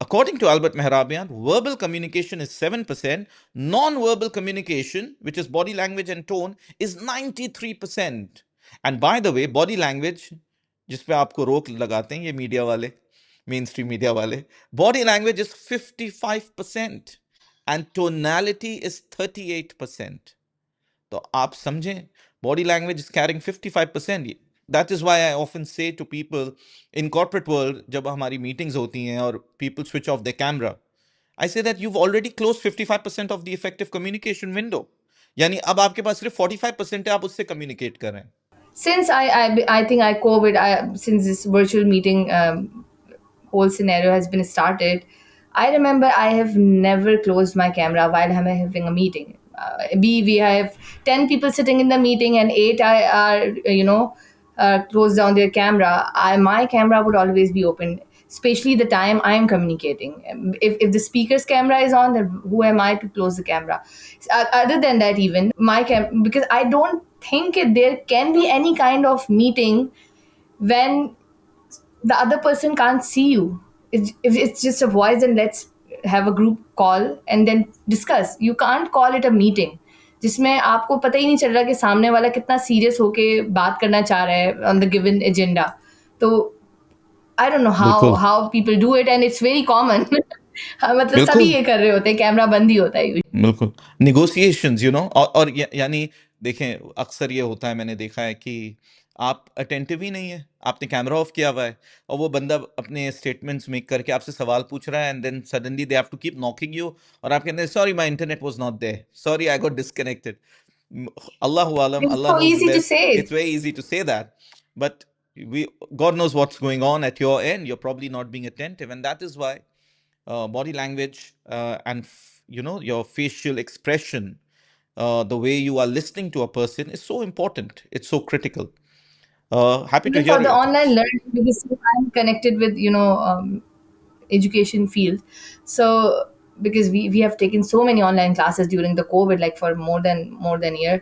according to Albert Mehrabian, verbal communication is 7%, non-verbal communication, which is body language and tone, is 93%. And by the way, body language, जिस पे आपको रोक लगाते हैं ये मीडिया वाले, मेन स्ट्रीम मीडिया वाले, body language is 55% and tonality is 38%. तो आप समझें, body language is carrying 55%. That is why I often say to people in corporate world, जब हमारी meetings होती हैं और people switch off their camera, I say that you've already closed 55% of the effective communication window. यानी अब आपके पास सिर्फ 45% है, आप उससे communicate कर रहे हैं. Since I think I COVID since this virtual meeting whole scenario has been started, I remember I have never closed my camera while I'm having a meeting. We have 10 people sitting in the meeting and 8 are close down their camera. My camera would always be open, especially the time I'm communicating. If the speaker's camera is on, then who am I to close the camera? Other than that, even because I don't think there can be any kind of meeting when the other person can't see you. If it's just a voice, then let's have a group call and then discuss. You can't call it a meeting जिसमें आपको पता ही नहीं चल रहा कि सामने वाला कितना सीरियस होके बात करना चाह रहा है on the given agenda. तो I don't know बिल्कुल how people do it and it's very common. हाँ, मतलब सभी बिल्कुल ये कर रहे होते हैं, कैमरा बंद ही होता है। बिल्कुल निगोशिएशंस, यू नो, और यानी देखें, अक्सर ये होता है, मैंने देखा है कि आप अटेंटिव ही नहीं है, आपने कैमरा ऑफ किया हुआ है और वो बंदा अपने स्टेटमेंट्स मेक करके आपसे सवाल पूछ रहा है, and then suddenly they have to keep knocking you, और आप कहते हैं sorry my internet was not there, sorry I got disconnected. अल्लाहु आलम, It's Allah so knows the easy to best. say it. It's very easy to say that, but we God knows what's going on at your end. You're probably not being attentive, and that is why body language and your facial expression, the way you are listening to a person is so important. It's so critical. Happy to Even hear for the your online thoughts. learning, because I'm connected with education field, so because we have taken so many online classes during the COVID, like for more than a year.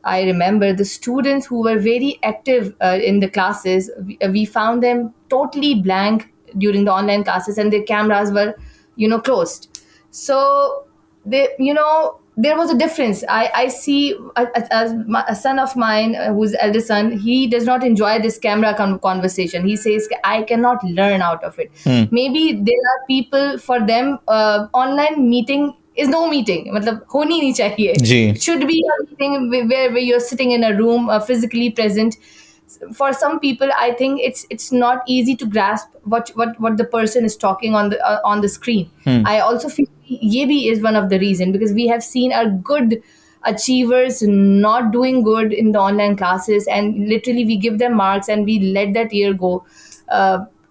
I remember the students who were very active in the classes. We found them totally blank during the online classes, and their cameras were, closed. So there was a difference. I see a son of mine, who's elder son. He does not enjoy this camera conversation. He says, I cannot learn out of it. Maybe there are people, for them online meeting is no meeting. मतलब होनी नहीं चाहिए. जी It should be a meeting where you're sitting in a room, physically present. For some people, I think it's not easy to grasp what the person is talking on the screen. I also feel ye bhi is one of the reason, because we have seen our good achievers not doing good in the online classes, and literally we give them marks and we let that year go.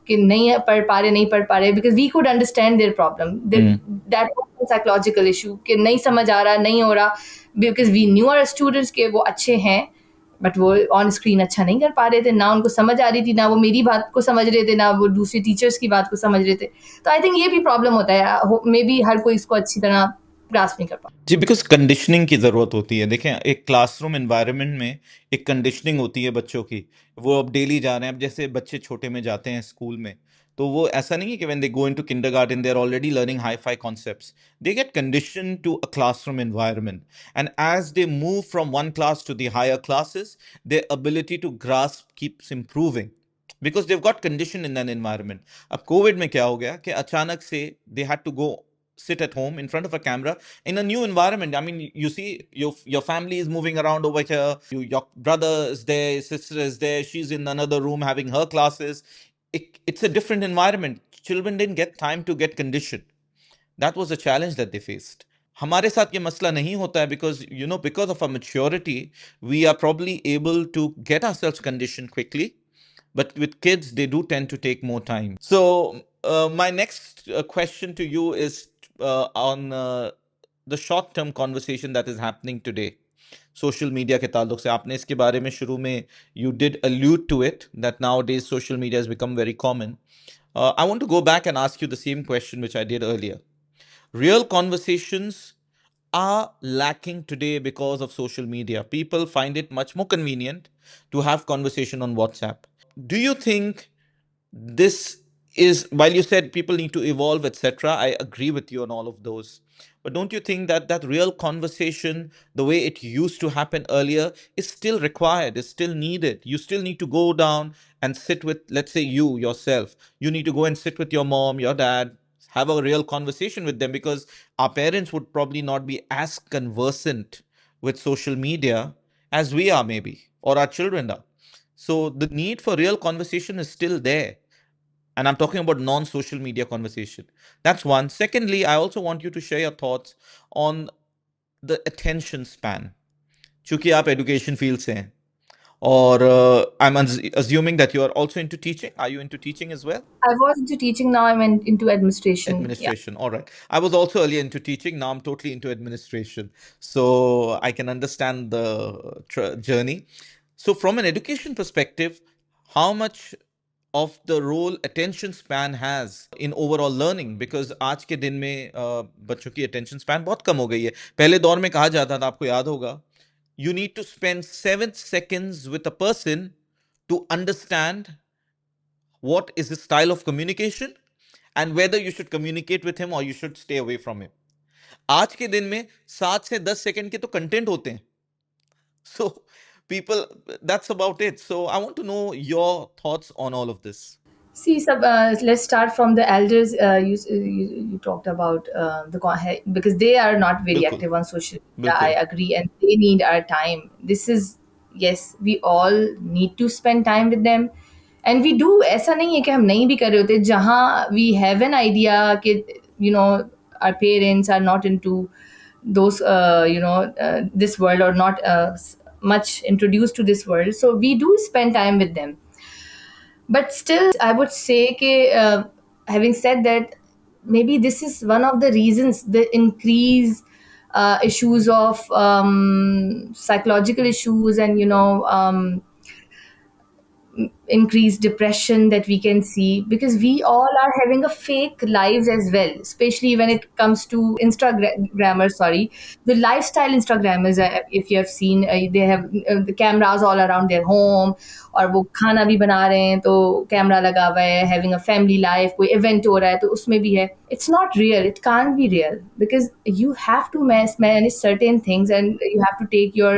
कि नहीं पढ़ पा रहे, नहीं पढ़ पा रहे, because we could understand their problem. That was a psychological issue कि नहीं समझ आ रहा, नहीं हो रहा, because we knew our students के वो अच्छे हैं, बट वो ऑन स्क्रीन अच्छा नहीं कर पा रहे थे, ना उनको समझ आ रही थी, ना वो मेरी बात को समझ रहे थे, ना वो दूसरे टीचर्स की बात को समझ रहे थे. तो आई थिंक ये भी प्रॉब्लम होता है, मे बी हर कोई इसको अच्छी तरह ग्रास्प नहीं कर पाता. जी, बिकॉज कंडीशनिंग की ज़रूरत होती है. देखें, एक क्लासरूम एनवायरनमेंट में एक कंडीशनिंग होती है बच्चों की. वो अब डेली जा रहे हैं, अब जैसे बच्चे छोटे में जाते हैं स्कूल में, तो वो ऐसा नहीं है कि when they go into kindergarten they are already learning hi fi concepts. They get condition to a classroom environment, and as they move from one class to the higher classes, their ability to grasp keeps improving because they've got conditioned in an environment. अब Covid में क्या हो गया कि अचानक से they had to go sit at home in front of a camera in a new environment. I mean, you see your family is moving around over here. Your brother is there, your sister is there, she's in another room having her classes. It's a different environment. Children didn't get time to get conditioned. That was a challenge that they faced. हमारे साथ ये मसला नहीं होता है because of our maturity, we are probably able to get ourselves conditioned quickly. But with kids, they do tend to take more time. So my next question to you is on the short term conversation that is happening today, social media के ताल्लुक से आपने इसके बारे में शुरू में you did allude to it that nowadays social media has become very common. I want to go back and ask you the same question which I did earlier. Real conversations are lacking today because of social media. People find it much more convenient to have conversation on WhatsApp. Do you think this is, while you said people need to evolve, etc., I agree with you on all of those, but don't you think that that real conversation, the way it used to happen earlier, is still required, is still needed? You still need to go down and sit with, let's say, you yourself, you need to go and sit with your mom, your dad, have a real conversation with them, because our parents would probably not be as conversant with social media as we are, maybe, or our children are. So the need for real conversation is still there. And I'm talking about non social media conversation. That's one. Secondly, I also want you to share your thoughts on the attention span. चूंकि आप education field से हैं, or I'm assuming that you are also into teaching. Are you into teaching as well? I was into teaching, now I'm into administration. Yeah. Administration. All right. I was also earlier into teaching. Now I'm totally into administration. So I can understand the journey. So, from an education perspective, how much of the role attention span has in overall learning? Because आज के दिन में बच्चों की attention span बहुत कम हो गई है. पहले दौर में कहा जाता था, आपको याद होगा, you need to spend 7 seconds with a person to understand what is his style of communication and whether you should communicate with him or you should stay away from him. आज के दिन में 7 से 10 सेकंड के तो content होते हैं. So people, that's about it. So I want to know your thoughts on all of this. See, let's start from the elders. You talked about because they are not very बिल्कुल active on social media. I बिल्कुल agree, and they need our time. This is, yes, we all need to spend time with them, and we do. ऐसा नहीं है कि हम नहीं भी कर रहे होते. जहाँ we have an idea कि our parents are not into those this world, or not much introduced to this world, so we do spend time with them. But still, I would say having said that, maybe this is one of the reasons, the increase issues of psychological issues, and increased depression that we can see, because we all are having a fake lives as well, especially when it comes to Instagrammers. Sorry, the lifestyle Instagrammers, if you have seen, they have the cameras all around their home, और वो खाना भी बना रहे हैं तो camera लगा हुआ है, having a family life, कोई event हो रहा है तो उसमें भी है. It's not real, it can't be real, because you have to manage certain things, and you have to take your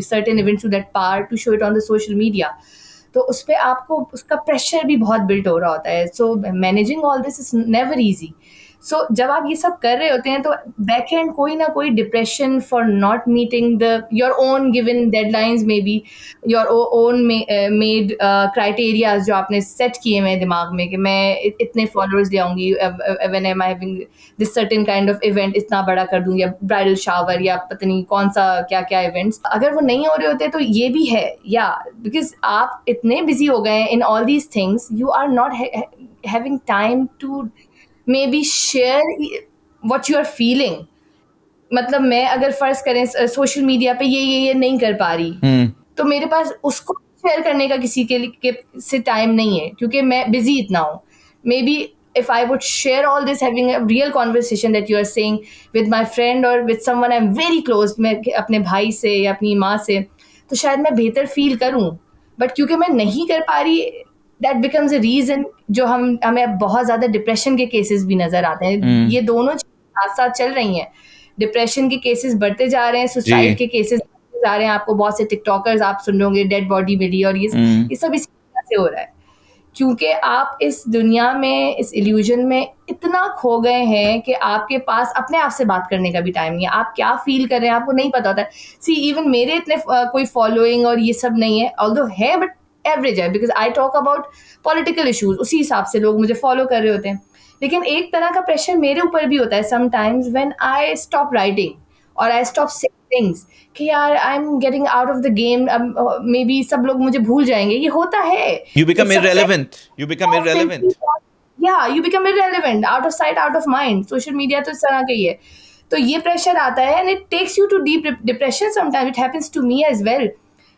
certain events to that part to show it on the social media. तो उस पर आपको उसका pressure भी बहुत build हो रहा होता है. So managing all this is never easy. So जब आप ये सब कर रहे होते हैं तो बैक एंड कोई ना कोई depression for not meeting your own given deadlines, may be your own made criterias जो आपने सेट किए हुए दिमाग में कि मैं इतने फॉलोअर्स ले आऊँगी, when am I having this certain kind of event, इतना बड़ा कर दूँ, या ब्राइडल शावर, या पता नहीं कौन सा क्या क्या इवेंट्स. अगर वो नहीं हो रहे होते तो ये भी है, या बिकॉज आप इतने बिजी हो गए in all these things, you are not having time to maybe share what you are feeling. मतलब मैं अगर फर्ज करें सोशल मीडिया पे ये नहीं कर पा रही, तो मेरे पास उसको शेयर करने का किसी के लिए से टाइम नहीं है, क्योंकि मैं बिजी इतना हूँ. May be if I would share all this, having a real conversation that you are saying with my friend or with someone I'm very close, मैं अपने भाई से या अपनी माँ से, तो शायद मैं बेहतर फील करूँ. बट क्योंकि मैं नहीं कर पा रही, दैट बिकम्स अ रीजन जो हमें बहुत ज्यादा डिप्रेशन के केसेस भी नजर आते हैं. ये दोनों साथ साथ चल रही हैं. डिप्रेशन के केसेस बढ़ते जा रहे हैं, सुसाइड के केसेस बढ़ते जा रहे हैं. आपको बहुत से टिकटॉकर्स आप सुन रहे होंगे, डेड बॉडी मिली, और ये सब इसी वजह से हो रहा है, क्योंकि आप इस दुनिया में, इस इल्यूजन में इतना खो गए हैं कि आपके पास अपने आप से बात करने का भी टाइम नहीं है. आप क्या फील कर रहे हैं आपको नहीं पता होता है. सी इवन मेरे इतने कोई फॉलोइंग और ये सब नहीं है, ऑल्दो है, बट एवरेज है, because I talk about political issues, उसी हिसाब से लोग मुझे फॉलो कर रहे होते हैं. लेकिन एक तरह का प्रेशर मेरे ऊपर भी होता है sometimes when I stop writing और आई स्टॉप सेइंग थिंग्स कि यार I am getting out of the game, may be सब लोग मुझे भूल जाएंगे. ये होता है. You become irrelevant. You become irrelevant. Yeah, you become irrelevant, out of sight, out of mind. Social media तो इस तरह का ही है. तो ये प्रेशर आता है and it takes you to deep depression sometime. It happens to me as well.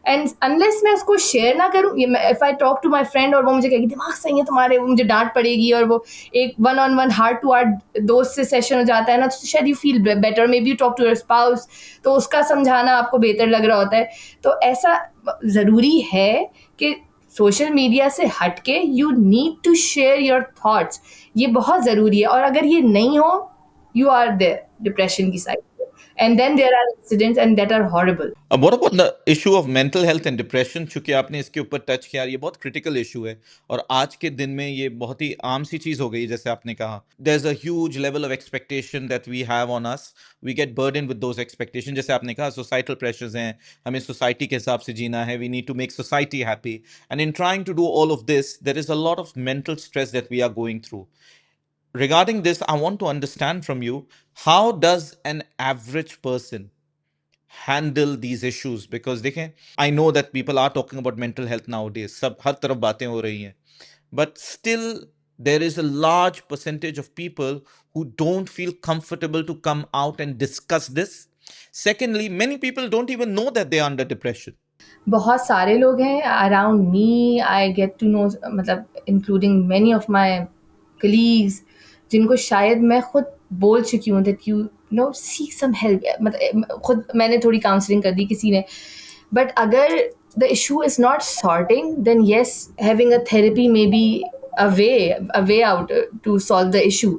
And unless मैं उसको शेयर ना करूँ, if I talk to my friend और वो मुझे कहेगी दिमाग सही है तुम्हारे, वो मुझे डांट पड़ेगी, और वो एक one on one heart to heart दोस्त से सेशन हो जाता है ना, तो शायद you feel better. Maybe you talk to your spouse, तो उसका समझाना आपको बेहतर लग रहा होता है. तो ऐसा ज़रूरी है कि सोशल मीडिया से हट के you need to share your thoughts. ये बहुत ज़रूरी है. और अगर ये नहीं हो, you are there डिप्रेशन की साइड पे. And then there are incidents and that are horrible. What about the issue of mental health and depression? चूंकि आपने इसके ऊपर टच किया, ये बहुत क्रिटिकल इशू है और आज के दिन में ये बहुत ही आम सी चीज हो गई. जैसे आपने कहा, there is a huge level of expectation that we have on us. We get burden with those expectation. जैसे आपने कहा, सोसाइटल प्रेशर्स हैं, हमें सोसाइटी के हिसाब से जीना है. We need to make society happy, and in trying to do all of this there is a lot of mental stress that we are going through. Regarding this, I want to understand from you, how does an average person handle these issues? Because देखें, I know that people are talking about mental health nowadays. सब हर तरफ बातें हो रही हैं, but still there is a large percentage of people who don't feel comfortable to come out and discuss this. Secondly, many people don't even know that they are under depression. बहुत सारे लोग हैं around me. I get to know, मतलब including many of my colleagues, जिनको शायद मैं खुद बोल चुकी हूँ that you know seek some help. मतलब खुद मैंने थोड़ी काउंसलिंग कर दी किसी ने. बट अगर the issue is not sorting, then yes, having a therapy maybe a way out to solve the issue.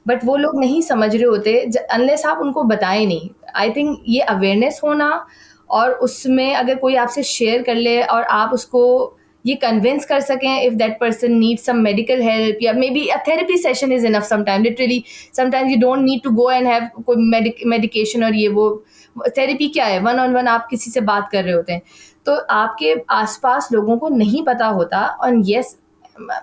But वो लोग नहीं समझ रहे होते अनलेस आप उनको बताएं नहीं. आई थिंक ये अवेयरनेस होना, और उसमें अगर कोई आपसे शेयर कर ले और आप उसको ये कन्विंस कर सकें if that person need some medical help, या maybe a therapy session is enough sometime. Literally sometimes you don't need to go and have कोई मेडिकेशन और ये वो. थेरेपी क्या है? वन ऑन वन आप किसी से बात कर रहे होते हैं. तो आपके आसपास लोगों को नहीं पता होता. और येस,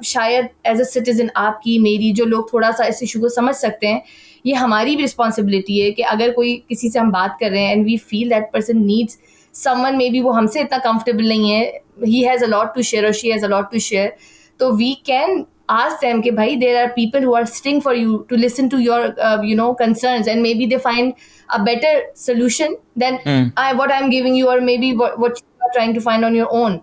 शायद एज अ सिटीजन आपकी मेरी, जो लोग थोड़ा सा इस इशू को समझ सकते हैं, ये हमारी भी रिस्पॉन्सिबिलिटी है कि अगर कोई किसी से हम बात कर रहे हैं and we feel that person needs someone, maybe वो हमसे इतना कंफर्टेबल नहीं है, he has a lot to share और she has a lot to share, तो वी कैन ask them कि भाई there are people who are sitting for you to listen to your concerns, and maybe they find a better solution than what I'm giving you, or maybe what you are trying to find on your own.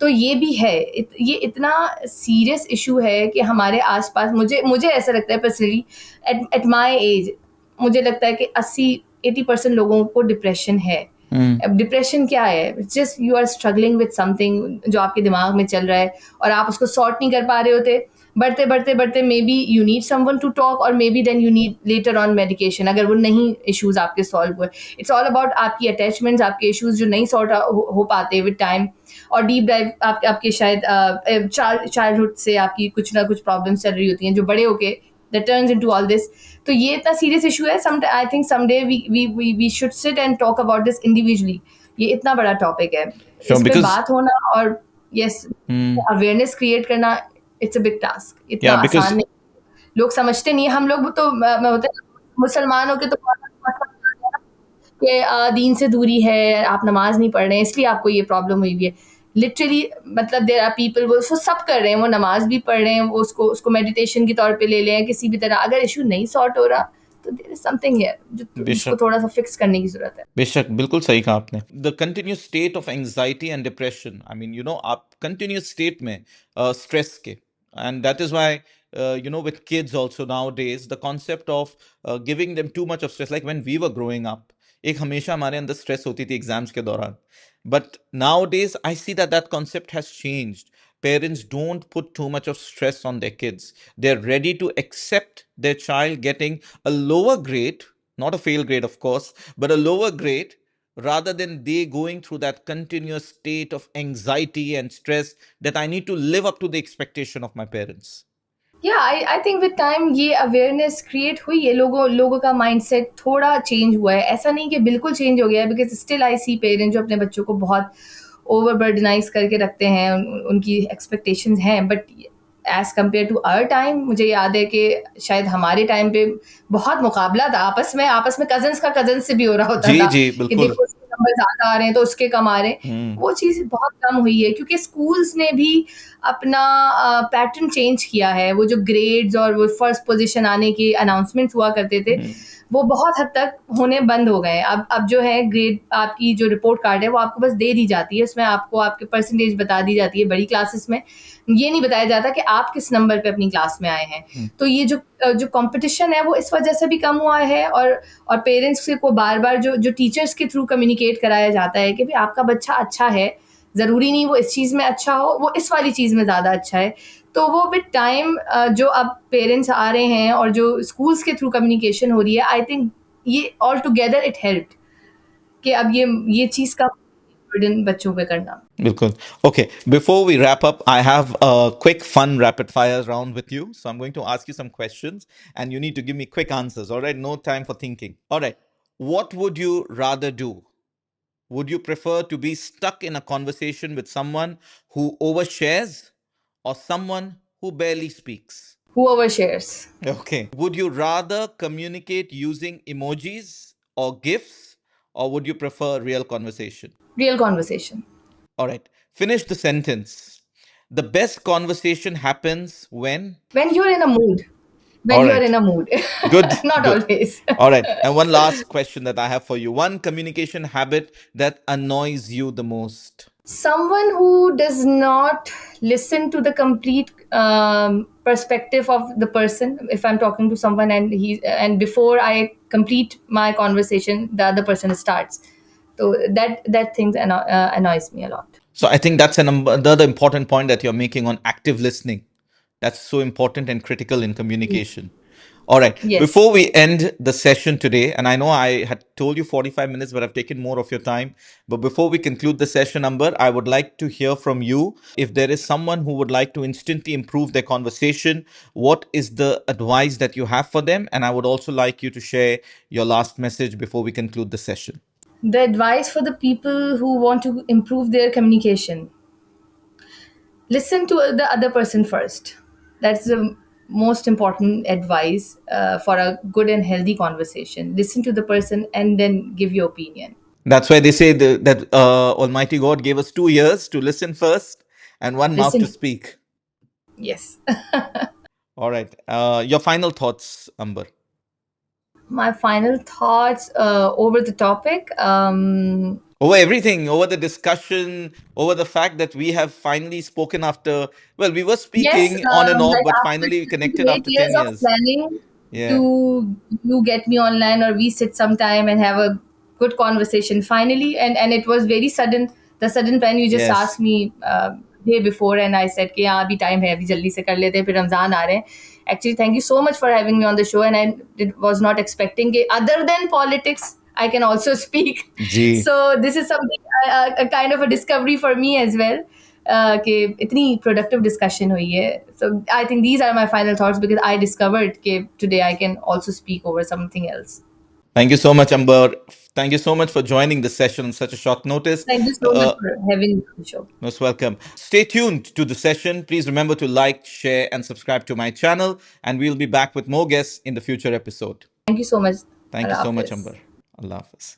तो ये भी है. ये इतना serious issue है कि हमारे आसपास, मुझे ऐसा लगता है पर्सनली, एट माई एज, मुझे लगता है कि 80% लोगों को डिप्रेशन है. अब डिप्रेशन क्या है? Just you are struggling with something जो आपके दिमाग में चल रहा है और आप उसको सॉर्ट नहीं कर पा रहे होते. बढ़ते बढ़ते बढ़ते maybe you need someone to talk, और maybe then you need later on medication अगर वो नहीं इश्यूज आपके सॉल्व हुए. इट्स ऑल अबाउट आपकी अटैचमेंट्स, आपके इश्यूज जो नहीं सॉर्ट हो पाते विद टाइम. और डीप डाइव आपके शायद चाइल्डहुड से आपकी कुछ ना कुछ प्रॉब्लम्स चल रही होती हैं जो बड़े होके that turns into all this. तो ये इतना सीरियस इशू है. I think someday we should sit and talk about this individually. ये इतना बड़ा टॉपिक है. Sure, इस पे because बात होना और यस अवेयरनेस क्रिएट करना, इट्स अ बिग टास्क. इतना yeah, because आसान नहीं. लोग समझते नहीं है. हम लोग तो मैं होते मुसलमान होके तो कि दीन से दूरी है, आप नमाज नहीं पढ़ रहे हैं इसलिए आपको ये प्रॉब्लम हुई है. लिटरली मतलब देयर आर पीपल, वो सब कर रहे हैं, वो नमाज भी पढ़ रहे हैं, वो उसको मेडिटेशन के तौर पे ले लें किसी भी तरह. अगर इशू नहीं सॉर्ट हो रहा तो देयर इज समथिंग हियर जिसको थोड़ा सा फिक्स करने की जरूरत है. बेशक, बिल्कुल सही कहा आपने. The continuous state of anxiety and depression, I mean आप कंटिन्यूस स्टेट में स्ट्रेस के, and that is why with kids also nowadays, the concept of giving them too much of stress, like when we were growing up, एक हमेशा हमारे अंदर stress होती थी exams के दौरान. But nowadays I see that concept has changed. Parents don't put too much of stress on their kids. They're ready to accept their child getting a lower grade, not a fail grade of course, but a lower grade, rather than they going through that continuous state of anxiety and stress that I need to live up to the expectation of my parents. या I think with time ये awareness create हुई है. लोगों का mindset थोड़ा change हुआ है. ऐसा नहीं कि बिल्कुल चेंज हो गया है, because still I see parents जो अपने बच्चों को बहुत ओवरबर्डनाइज करके रखते हैं. उनकी एक्सपेक्टेशंस हैं. But as compare to our time, मुझे याद है कि शायद हमारे टाइम पे बहुत मुकाबला था आपस में कजन्स का कजन्स से भी हो रहा होता जी था जी कि बिल्कुल. देखो उसके नंबर ज्यादा आ रहे हैं तो उसके कम आ रहे हैं, Hmm. वो चीज़ बहुत कम हुई है क्योंकि स्कूल्स ने भी अपना पैटर्न चेंज किया है। वो जो ग्रेड्स और वो फर्स्ट पोजीशन आने के अनाउंसमेंट्स हुआ करते थे, वो बहुत हद तक होने बंद हो गए हैं। अब जो है ग्रेड, आपकी जो रिपोर्ट कार्ड है वो आपको बस दे दी जाती है, उसमें आपको आपके परसेंटेज बता दी जाती है। बड़ी क्लासेस में ये नहीं बताया जाता कि आप किस नंबर पे अपनी क्लास में आए हैं। तो ये जो कंपटीशन है वो इस वजह से भी कम हुआ है, और पेरेंट्स को बार बार जो टीचर्स के थ्रू कम्युनिकेट कराया जाता है कि भाई आपका बच्चा अच्छा है, ज़रूरी नहीं वो इस चीज़ में अच्छा हो, वो इस वाली चीज़ में ज़्यादा अच्छा है। तो वो विद टाइम जो अब पेरेंट्स आ रहे हैं और जो स्कूल्स के थ्रू कम्युनिकेशन हो रही है, आई थिंक ये ऑल टुगेदर इट हेल्प्ड कि अब ये चीज़ का बर्डन बच्चों पे करना। Bilkul. Okay, before we wrap up, I have a quick fun rapid fire round with you. So I'm going to ask you some questions and you need to give me quick answers. All right, no time for thinking. All right, what would you rather do? Would you prefer to be stuck in a conversation with someone who overshares or someone who barely speaks? Whoever shares. Okay. Would you rather communicate using emojis or GIFs, or would you prefer real conversation? Real conversation. All right. Finish the sentence. The best conversation happens when. When you're in a mood. When All you're in right. a mood. Good. Not Good. always. All right. And one last question that I have for you. One communication habit that annoys you the most. Someone who does not listen to the complete perspective of the person. If I'm talking to someone and before I complete my conversation, the other person starts. So that thing annoys me a lot. So I think that's another important point that you're making on active listening. That's so important and critical in communication. All right. Yes. Before we end the session today, and I know I had told you 45 minutes, but I've taken more of your time. But before we conclude the session, Amber, I would like to hear from you. If there is someone who would like to instantly improve their conversation, what is the advice that you have for them? And I would also like you to share your last message before we conclude the session. The advice for the people who want to improve their communication: listen to the other person first. That's the most important advice for a good and healthy conversation. Listen to the person and then give your opinion. That's why they say that Almighty God gave us 2 ears to listen first and one mouth Listen. to speak. Yes. All right. Your final thoughts, Amber. My final thoughts over the topic. Over everything, over the discussion, over the fact that we have finally spoken after, well, we were Yes, speaking on and off, like but after finally we 7 connected to 8 after years 10 of years. planning Yeah. to you get me online or we sit sometime and have a good conversation finally, and it was very sudden. The sudden plan, you just Yes. asked me day before and I said कि हाँ अभी time है, अभी जल्दी से कर लेते हैं, फिर रमजान आ रहे हैं. Actually, thank you so much for having me on the show, and was not expecting कि other than politics I can also speak. Gee. So this is something a kind of a discovery for me as well. कि इतनी productive discussion हुई है. So I think these are my final thoughts because I discovered कि today I can also speak over something else. Thank you so much, Amber. Thank you so much for joining this session on such a short notice. Thank you so much for having me on the show. Most welcome. Stay tuned to the session. Please remember to like, share, and subscribe to my channel. And we'll be back with more guests in the future episode. Thank you so much. Thank you Allah so much, Hafiz. Amber. Allah Hafiz.